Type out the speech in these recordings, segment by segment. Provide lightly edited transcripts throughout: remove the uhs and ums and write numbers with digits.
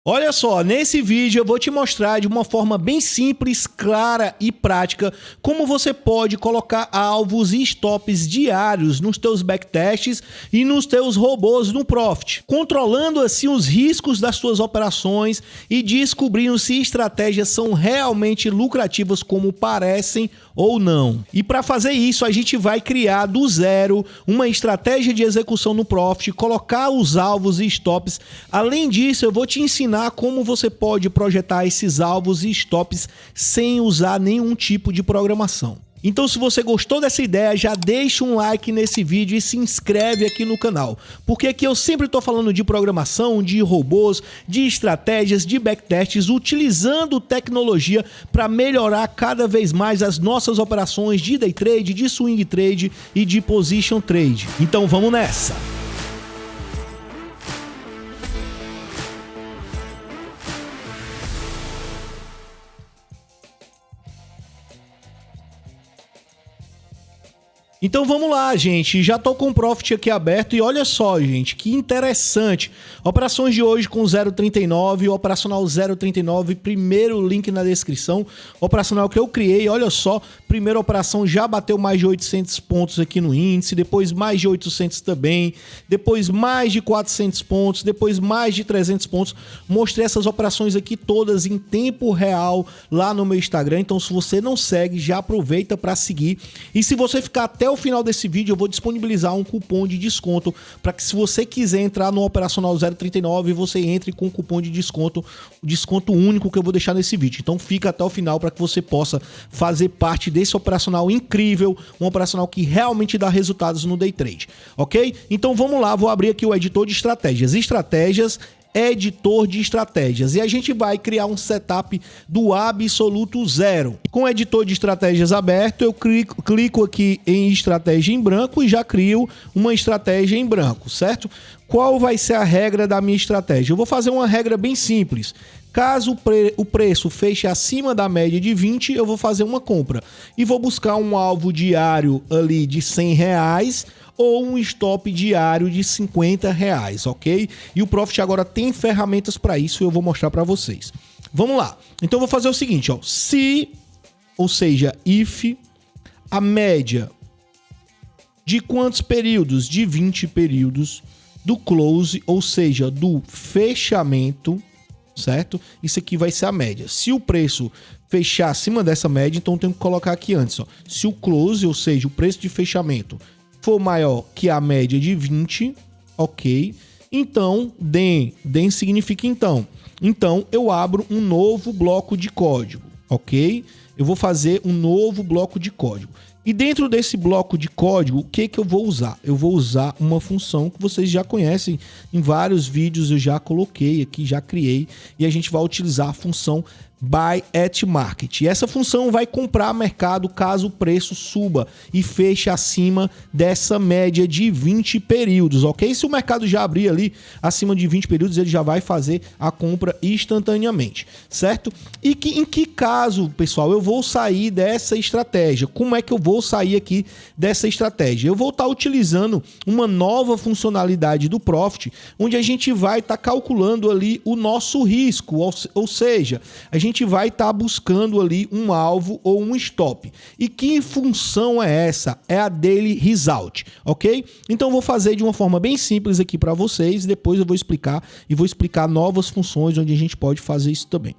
Olha só, nesse vídeo eu vou te mostrar de uma forma bem simples, clara e prática como você pode colocar alvos e stops diários nos teus backtests e nos teus robôs no Profit, controlando assim os riscos das suas operações e descobrindo se estratégias são realmente lucrativas como parecem ou não. E para fazer isso a gente vai criar do zero uma estratégia de execução no Profit, colocar os alvos e stops. Além disso, eu vou te ensinar como você pode projetar esses alvos e stops sem usar nenhum tipo de programação. Então, se você gostou dessa ideia, já deixa um like nesse vídeo e se inscreve aqui no canal, porque aqui eu sempre estou falando de programação, de robôs, de estratégias, de backtests, utilizando tecnologia para melhorar cada vez mais as nossas operações de day trade, de swing trade e de position trade. Então, vamos nessa! Então vamos lá, gente, já tô com o Profit aqui aberto e olha só, gente, que interessante. Operações de hoje com 0,39, operacional 0,39, primeiro link na descrição, operacional que eu criei, olha só, primeira operação já bateu mais de 800 pontos aqui no índice, depois mais de 800 também, depois mais de 400 pontos, depois mais de 300 pontos. Mostrei essas operações aqui todas em tempo real lá no meu Instagram, então se você não segue, já aproveita para seguir. E se você ficar até o final desse vídeo, eu vou disponibilizar um cupom de desconto para que, se você quiser entrar no operacional 0,39, você entre com o cupom de desconto, o desconto único que eu vou deixar nesse vídeo. Então fica até o final para que você possa fazer parte desse operacional incrível, um operacional que realmente dá resultados no day trade, ok? Então vamos lá, vou abrir aqui o editor de estratégias. Editor de estratégias, e a gente vai criar um setup do absoluto zero. Com o editor de estratégias aberto, eu clico aqui em estratégia em branco e já crio uma estratégia em branco, certo? Qual vai ser a regra da minha estratégia? Eu vou fazer uma regra bem simples. Caso o preço feche acima da média de 20, eu vou fazer uma compra e vou buscar um alvo diário ali de R$100 ou um stop diário de R$50, ok? E o Profit agora tem ferramentas para isso e eu vou mostrar para vocês. Vamos lá. Então eu vou fazer o seguinte, ó. Se, ou seja, if a média de quantos períodos? De 20 períodos do close, ou seja, do fechamento, certo? Isso aqui vai ser a média. Se o preço fechar acima dessa média, então eu tenho que colocar aqui antes, ó. Se o close, ou seja, o preço de fechamento, for maior que a média de 20, ok? Então, then significa então. Então, eu abro um novo bloco de código, ok? Eu vou fazer um novo bloco de código. E dentro desse bloco de código, o que eu vou usar? Eu vou usar uma função que vocês já conhecem, em vários vídeos eu já coloquei aqui, já criei, e a gente vai utilizar a função Buy at Market. E essa função vai comprar mercado caso o preço suba e feche acima dessa média de 20 períodos, ok? Se o mercado já abrir ali acima de 20 períodos, ele já vai fazer a compra instantaneamente, certo? E em que caso, pessoal, eu vou sair dessa estratégia? Como é que eu vou sair aqui dessa estratégia? Eu vou estar utilizando uma nova funcionalidade do Profit, onde a gente vai estar calculando ali o nosso risco, ou seja, a gente vai estar buscando ali um alvo ou um stop. E que função é essa? É a Daily Result, ok? Então eu vou fazer de uma forma bem simples aqui para vocês, depois eu vou explicar novas funções onde a gente pode fazer isso também.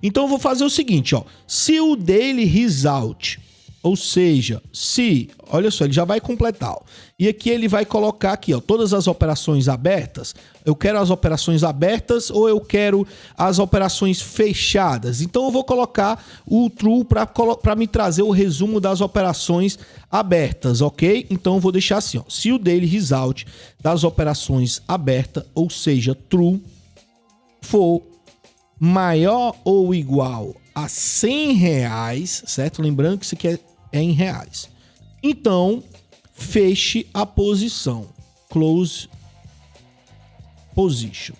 Então eu vou fazer o seguinte, ó, se o Daily Result, ou seja, se, olha só, ele já vai completar, ó, e aqui ele vai colocar aqui, ó, todas as operações abertas. Eu quero as operações abertas ou eu quero as operações fechadas? Então eu vou colocar o true para me trazer o resumo das operações abertas, ok? Então eu vou deixar assim, ó, se o Daily Result das operações abertas, ou seja, true, for maior ou igual a R$100, certo? Lembrando que isso aqui é em reais. Então, feche a posição. Close position.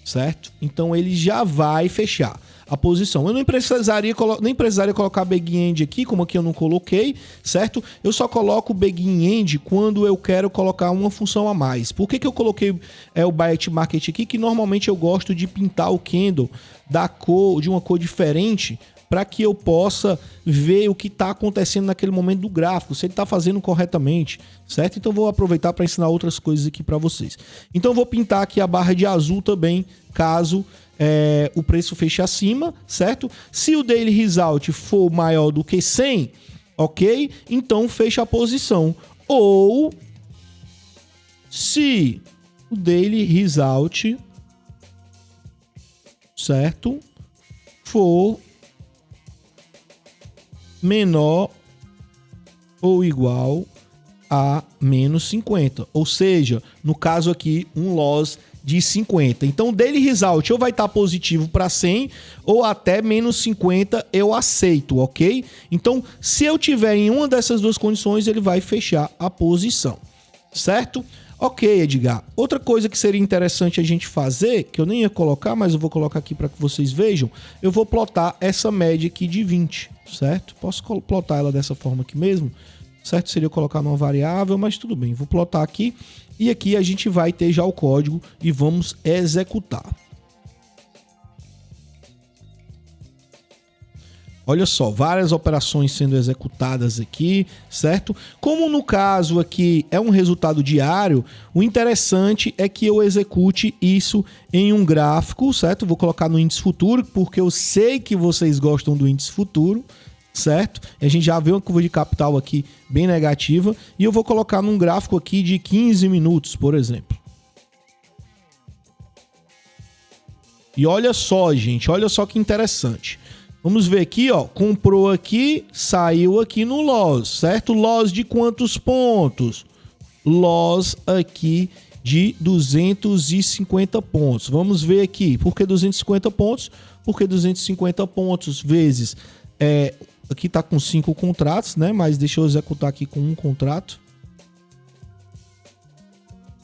Certo? Então, ele já vai fechar. a posição. Eu nem precisaria colocar begin end aqui, como aqui eu não coloquei, certo? Eu só coloco o begin end quando eu quero colocar uma função a mais. Por que eu coloquei o buy at market aqui? Que normalmente eu gosto de pintar o candle de uma cor diferente, para que eu possa ver o que está acontecendo naquele momento do gráfico, se ele está fazendo corretamente, certo? Então vou aproveitar para ensinar outras coisas aqui para vocês. Então eu vou pintar aqui a barra de azul também, caso o preço feche acima, certo? Se o daily result for maior do que 100, ok? Então fecha a posição. Ou se o daily result, certo, for menor ou igual a menos 50. Ou seja, no caso aqui, um loss de 50. Então, o daily result ou vai estar positivo para 100 ou até menos 50 eu aceito, ok? Então, se eu tiver em uma dessas duas condições, ele vai fechar a posição, certo? Ok, Edgar. Outra coisa que seria interessante a gente fazer, que eu nem ia colocar, mas eu vou colocar aqui para que vocês vejam, eu vou plotar essa média aqui de 20, certo? Posso plotar ela dessa forma aqui mesmo? Certo? Seria colocar numa variável, mas tudo bem. Vou plotar aqui e aqui a gente vai ter já o código e vamos executar. Olha só, várias operações sendo executadas aqui, certo? Como no caso aqui é um resultado diário, o interessante é que eu execute isso em um gráfico, certo? Vou colocar no índice futuro, porque eu sei que vocês gostam do índice futuro, certo? E a gente já vê uma curva de capital aqui bem negativa, e eu vou colocar num gráfico aqui de 15 minutos, por exemplo. E olha só, gente, olha só que interessante. Vamos ver aqui, ó, comprou aqui, saiu aqui no loss, certo? Loss de quantos pontos? Loss aqui de 250 pontos. Vamos ver aqui, por que 250 pontos? Porque 250 pontos vezes, aqui tá com 5 contratos, né? Mas deixa eu executar aqui com um contrato.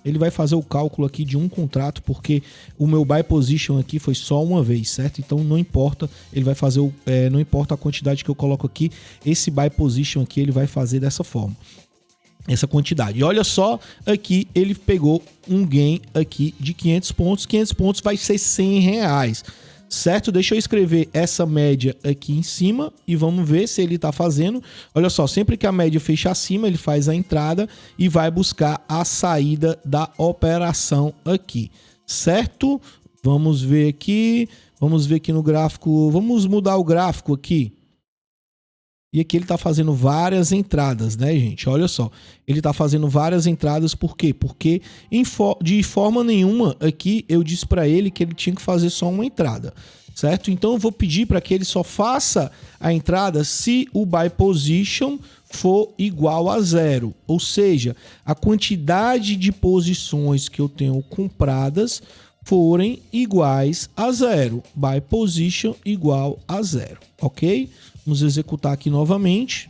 Ele vai fazer o cálculo aqui de um contrato, porque o meu buy position aqui foi só uma vez, certo? Então não importa, ele vai fazer não importa a quantidade que eu coloco aqui, esse buy position aqui ele vai fazer dessa forma, essa quantidade. E olha só, aqui ele pegou um gain aqui de 500 pontos vai ser R$100, certo? Deixa eu escrever essa média aqui em cima e vamos ver se ele está fazendo. Olha só, sempre que a média fecha acima, ele faz a entrada e vai buscar a saída da operação aqui, certo? Vamos ver aqui no gráfico, vamos mudar o gráfico aqui. E aqui ele está fazendo várias entradas, né, gente? Olha só, ele está fazendo várias entradas, por quê? Porque de forma nenhuma aqui eu disse para ele que ele tinha que fazer só uma entrada, certo? Então eu vou pedir para que ele só faça a entrada se o buy position for igual a 0, ou seja, a quantidade de posições que eu tenho compradas forem iguais a 0, buy position igual a 0, ok? Vamos executar aqui novamente.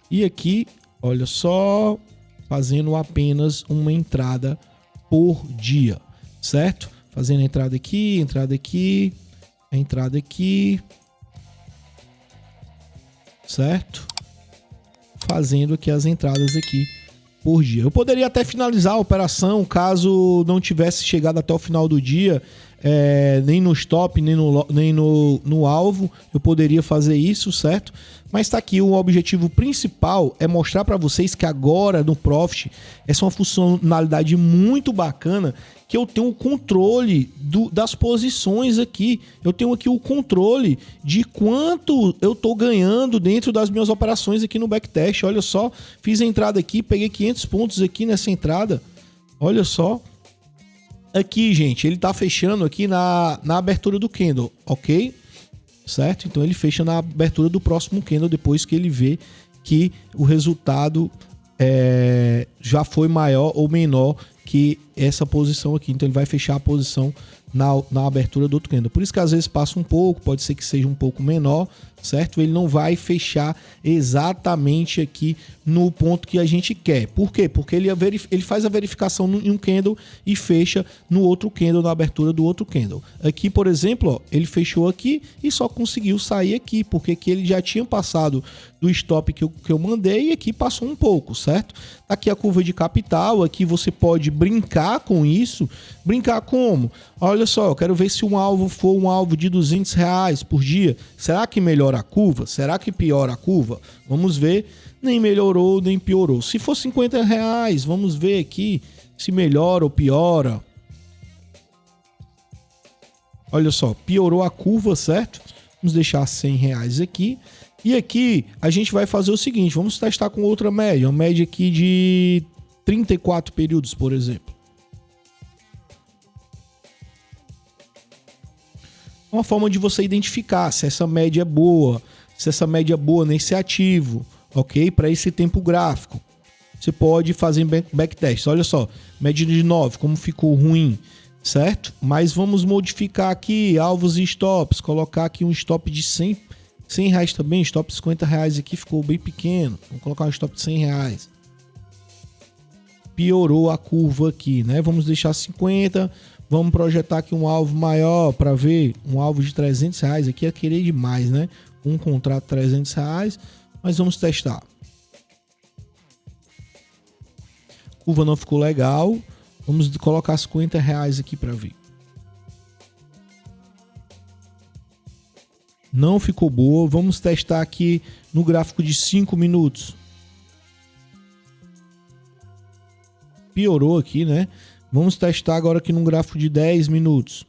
E aqui, olha só, fazendo apenas uma entrada por dia, certo? Fazendo entrada aqui, entrada aqui, entrada aqui, certo? Fazendo aqui as entradas aqui por dia. Eu poderia até finalizar a operação caso não tivesse chegado até o final do dia, nem no stop, nem no alvo, eu poderia fazer isso, certo? Mas tá aqui, o objetivo principal é mostrar para vocês que agora no Profit, essa é uma funcionalidade muito bacana, que eu tenho o controle das posições aqui. Eu tenho aqui o controle de quanto eu tô ganhando dentro das minhas operações aqui no backtest. Olha só, fiz a entrada aqui, peguei 500 pontos aqui nessa entrada. Olha só. Aqui, gente, ele tá fechando aqui na abertura do candle, ok? Certo? Então ele fecha na abertura do próximo candle depois que ele vê que o resultado já foi maior ou menor que essa posição aqui. Então ele vai fechar a posição na abertura do outro candle. Por isso que às vezes passa um pouco, pode ser que seja um pouco menor, certo? Ele não vai fechar exatamente aqui no ponto que a gente quer. Por quê? Porque ele faz a verificação em um candle e fecha no outro candle, na abertura do outro candle. Aqui, por exemplo, ó, ele fechou aqui e só conseguiu sair aqui, porque aqui ele já tinha passado do stop que eu mandei e aqui passou um pouco, certo? Aqui a curva de capital, aqui você pode brincar com isso. Brincar como? Olha só, eu quero ver se um alvo for um alvo de R$200 por dia. Será que melhora a curva? Será que piora a curva? Vamos ver. Nem melhorou, nem piorou. Se for R$50, vamos ver aqui se melhora ou piora. Olha só, piorou a curva, certo? Vamos deixar R$100 aqui. E aqui a gente vai fazer o seguinte, vamos testar com outra média. Uma média aqui de 34 períodos, por exemplo. Uma forma de você identificar se essa média é boa, se essa média é boa nesse ativo, ok? Para esse tempo gráfico. Você pode fazer backtest. Olha só, média de 9, como ficou ruim, certo? Mas vamos modificar aqui alvos e stops. Colocar aqui um stop de R$100 também. Stop de R$50 aqui ficou bem pequeno. Vamos colocar um stop de R$100. Piorou a curva aqui, né? Vamos deixar 50. Vamos projetar aqui um alvo maior para ver. Um alvo de R$300 aqui é querer demais, né? Um contrato de R$300. Mas vamos testar. Curva não ficou legal. Vamos colocar R$50 aqui para ver. Não ficou boa. Vamos testar aqui no gráfico de 5 minutos. Piorou aqui, né? Vamos testar agora aqui no gráfico de 10 minutos.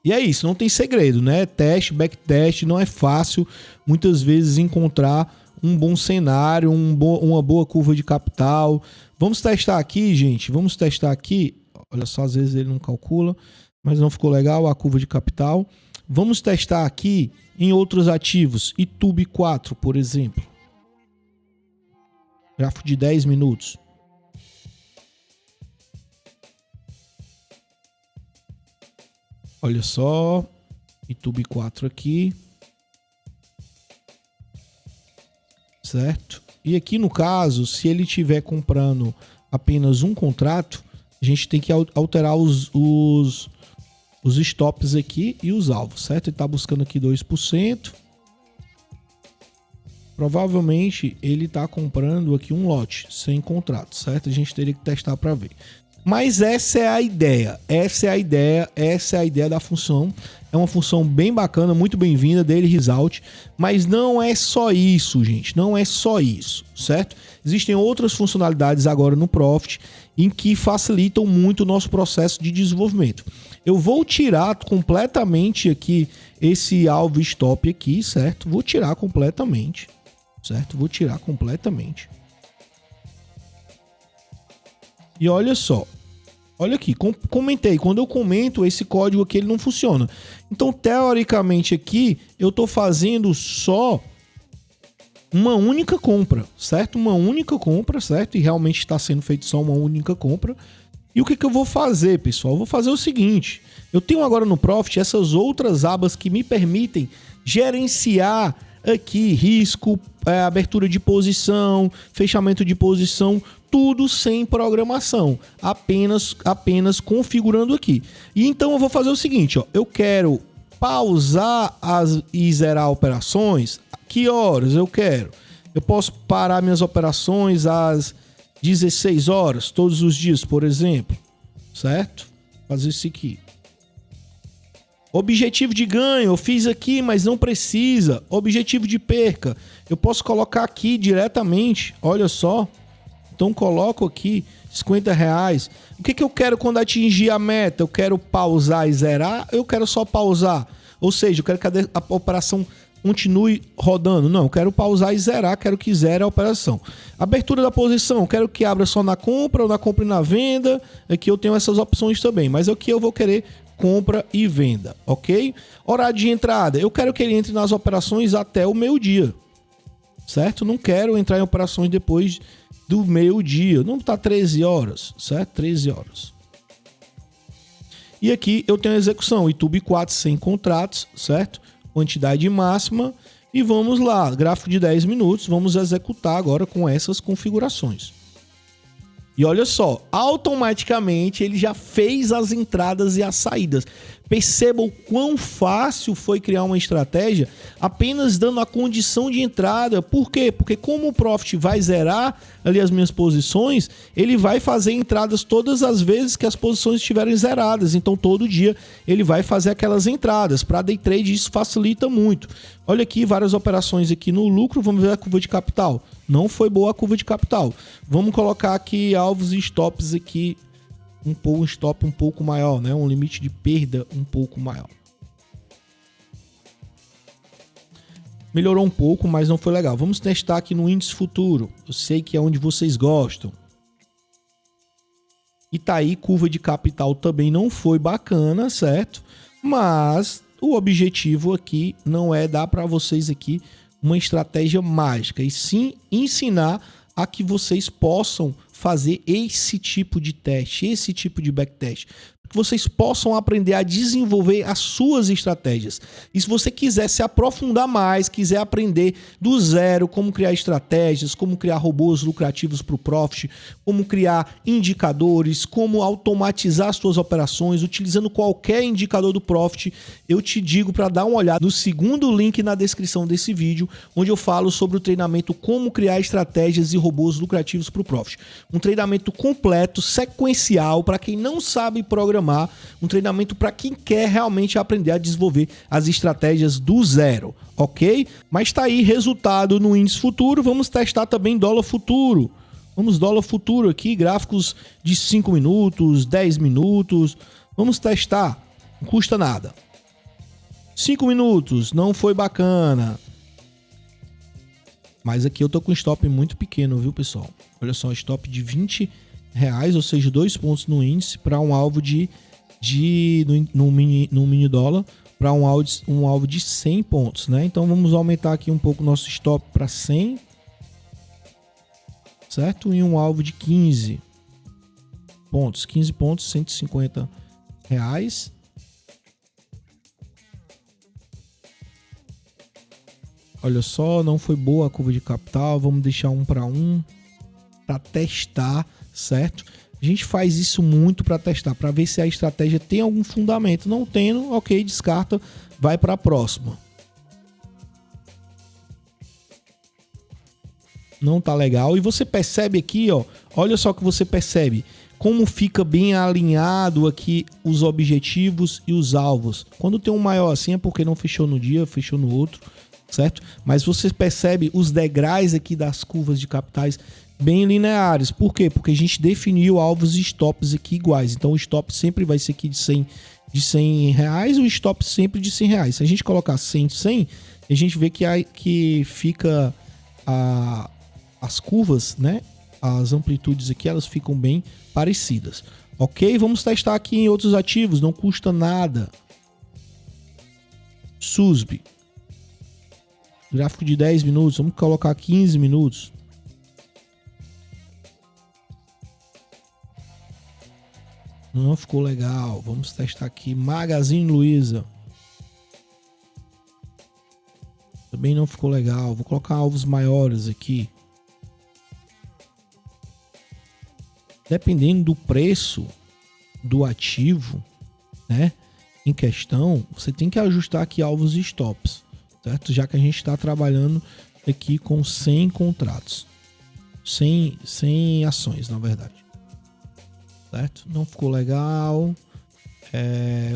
E é isso, não tem segredo, né? Teste, backtest, não é fácil muitas vezes encontrar um bom cenário, uma boa curva de capital. Vamos testar aqui, gente. Vamos testar aqui. Olha só, às vezes ele não calcula, mas não ficou legal a curva de capital. Vamos testar aqui em outros ativos. YouTube 4, por exemplo. Gráfico de 10 minutos. Olha só, YouTube 4 aqui, certo? E aqui no caso, se ele estiver comprando apenas um contrato, a gente tem que alterar os stops aqui e os alvos, certo? Ele está buscando aqui 2%. Provavelmente ele está comprando aqui um lote sem contrato, certo? A gente teria que testar para ver. Mas essa é a ideia, essa é a ideia da função. É uma função bem bacana, muito bem-vinda, Daily Result. Mas não é só isso, gente, não é só isso, certo? Existem outras funcionalidades agora no Profit em que facilitam muito o nosso processo de desenvolvimento. Eu vou tirar completamente aqui esse alvo stop aqui, certo? Vou tirar completamente, certo? Vou tirar completamente. E olha só, olha aqui, comentei, quando eu comento esse código aqui ele não funciona. Então teoricamente aqui eu estou fazendo só uma única compra, certo? Uma única compra, certo? E realmente está sendo feito só uma única compra. E o que eu vou fazer, pessoal? Eu vou fazer o seguinte, eu tenho agora no Profit essas outras abas que me permitem gerenciar aqui risco, abertura de posição, fechamento de posição, tudo sem programação, apenas configurando aqui. E então eu vou fazer o seguinte, ó, eu quero pausar e zerar operações. Que horas eu quero? Eu posso parar minhas operações às 16 horas, todos os dias, por exemplo, certo? Fazer isso aqui. Objetivo de ganho, eu fiz aqui, mas não precisa. Objetivo de perca, eu posso colocar aqui diretamente, olha só. Então coloco aqui R$50. O que eu quero quando atingir a meta? Eu quero pausar e zerar? Eu quero só pausar. Ou seja, eu quero que a operação continue rodando. Não, eu quero pausar e zerar, quero que zere a operação. Abertura da posição, eu quero que abra só na compra ou na compra e na venda. Aqui eu tenho essas opções também, mas aqui eu vou querer compra e venda, ok? Horário de entrada, eu quero que ele entre nas operações até o meio-dia, certo? Não quero entrar em operações depois do meio-dia, não tá 13 horas, certo? 13 horas. E aqui eu tenho a execução, YouTube 4, 100 contratos, certo? Quantidade máxima. E vamos lá, gráfico de 10 minutos, vamos executar agora com essas configurações. E olha só, automaticamente ele já fez as entradas e as saídas. Perceba o quão fácil foi criar uma estratégia apenas dando a condição de entrada. Por quê? Porque como o Profit vai zerar ali as minhas posições, ele vai fazer entradas todas as vezes que as posições estiverem zeradas. Então todo dia ele vai fazer aquelas entradas. Para day trade isso facilita muito. Olha aqui várias operações aqui no lucro. Vamos ver a curva de capital. Não foi boa a curva de capital. Vamos colocar aqui alvos e stops aqui. Um stop um pouco maior, né? Um limite de perda um pouco maior. Melhorou um pouco, mas não foi legal. Vamos testar aqui no índice futuro. Eu sei que é onde vocês gostam. E tá aí, curva de capital também não foi bacana, certo? Mas o objetivo aqui não é dar para vocês aqui uma estratégia mágica, e sim ensinar a que vocês possam fazer esse tipo de teste, esse tipo de backtest, que vocês possam aprender a desenvolver as suas estratégias. E se você quiser se aprofundar mais, quiser aprender do zero como criar estratégias, como criar robôs lucrativos para o Profit, como criar indicadores, como automatizar as suas operações, utilizando qualquer indicador do Profit, eu te digo para dar uma olhada no segundo link na descrição desse vídeo, onde eu falo sobre o treinamento como criar estratégias e robôs lucrativos para o Profit. Um treinamento completo, sequencial, para quem não sabe programar, um treinamento para quem quer realmente aprender a desenvolver as estratégias do zero, ok? Mas tá aí resultado no índice futuro, vamos testar também dólar futuro. Vamos dólar futuro aqui, gráficos de 5 minutos, 10 minutos, vamos testar, não custa nada. 5 minutos, não foi bacana. Mas aqui eu tô com stop muito pequeno, viu, pessoal? Olha só, stop de R$20, ou seja, 2 pontos no índice para um alvo no mini dólar para um alvo de 100 pontos, né? Então vamos aumentar aqui um pouco o nosso stop para 100, certo? E um alvo de 15 pontos, R$150. Olha só, não foi boa a curva de capital, vamos deixar 1 para 1 para testar, certo? A gente faz isso muito para testar, para ver se a estratégia tem algum fundamento. Não tendo, ok, descarta, vai para a próxima. Não tá legal. E você percebe aqui, ó, olha só que você percebe como fica bem alinhado aqui os objetivos e os alvos. Quando tem um maior assim é porque não fechou no dia, fechou no outro, certo? Mas você percebe os degraus aqui das curvas de capitais bem lineares. Por quê? Porque a gente definiu alvos e stops aqui iguais. Então o stop sempre vai ser aqui de 100 reais, o stop sempre de 100 reais. Se a gente colocar 100, a gente vê que fica as curvas, né? As amplitudes aqui, elas ficam bem parecidas. Ok? Vamos testar aqui em outros ativos, não custa nada. SUSB. Gráfico de 10 minutos, vamos colocar 15 minutos. Não ficou legal. Vamos testar aqui. Magazine Luiza. Também não ficou legal. Vou colocar alvos maiores aqui. Dependendo do preço do ativo, né, em questão, você tem que ajustar aqui alvos e stops, certo? Já que a gente está trabalhando aqui com 100 contratos. 100 ações, na verdade. Certo? Não ficou legal.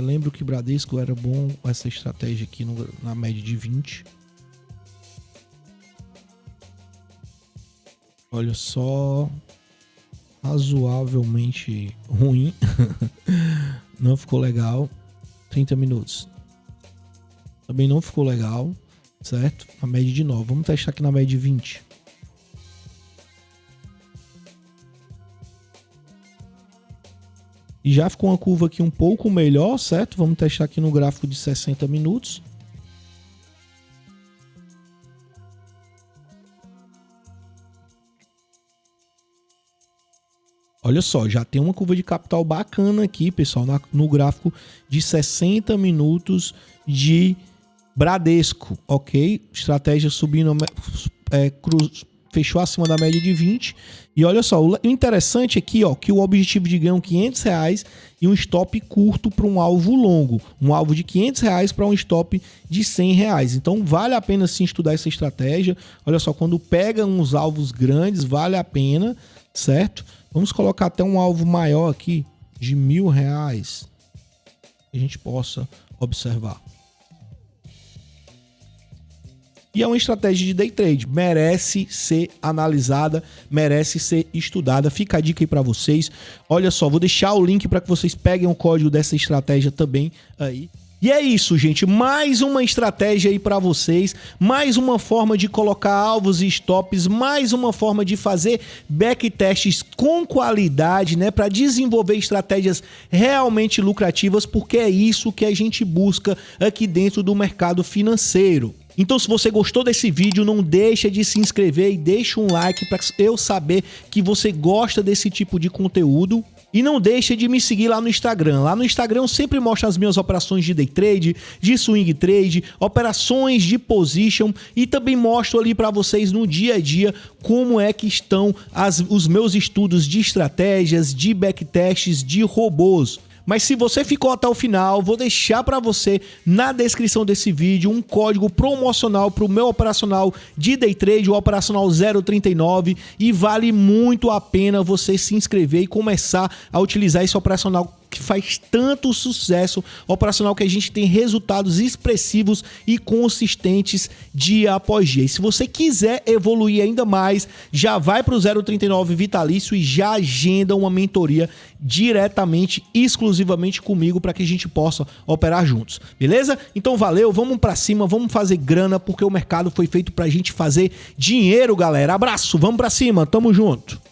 Lembro que Bradesco era bom essa estratégia aqui na média de 20. Olha só, razoavelmente ruim. Não ficou legal. 30 minutos. Também não ficou legal, certo? Na média de 9. Vamos testar aqui na média de 20. E já ficou uma curva aqui um pouco melhor, certo? Vamos testar aqui no gráfico de 60 minutos. Olha só, já tem uma curva de capital bacana aqui, pessoal, no gráfico de 60 minutos de Bradesco, ok? Estratégia subindo, fechou acima da média de 20. E olha só, o interessante aqui, ó, que o objetivo de ganho é R$500 e um stop curto para um alvo longo. Um alvo de R$500 para um stop de R$100. Então, vale a pena sim estudar essa estratégia. Olha só, quando pega uns alvos grandes, vale a pena, certo? Vamos colocar até um alvo maior aqui, de R$1.000, que a gente possa observar. E é uma estratégia de day trade, merece ser analisada, merece ser estudada. Fica a dica aí para vocês. Olha só, vou deixar o link para que vocês peguem o código dessa estratégia também aí. E é isso, gente, mais uma estratégia aí para vocês, mais uma forma de colocar alvos e stops, mais uma forma de fazer backtests com qualidade, né, para desenvolver estratégias realmente lucrativas, porque é isso que a gente busca aqui dentro do mercado financeiro. Então, se você gostou desse vídeo, não deixa de se inscrever e deixa um like para eu saber que você gosta desse tipo de conteúdo. E não deixa de me seguir lá no Instagram. Lá no Instagram eu sempre mostro as minhas operações de day trade, de swing trade, operações de position e também mostro ali para vocês no dia a dia como é que estão os meus estudos de estratégias, de backtests, de robôs. Mas se você ficou até o final, vou deixar para você na descrição desse vídeo um código promocional para o meu operacional de day trade, o operacional 039, e vale muito a pena você se inscrever e começar a utilizar esse operacional que faz tanto sucesso, operacional que a gente tem resultados expressivos e consistentes dia após dia. E se você quiser evoluir ainda mais, já vai para o 039 Vitalício e já agenda uma mentoria diretamente, exclusivamente comigo, para que a gente possa operar juntos, beleza? Então valeu, vamos para cima, vamos fazer grana, porque o mercado foi feito para a gente fazer dinheiro, galera. Abraço, vamos para cima, tamo junto!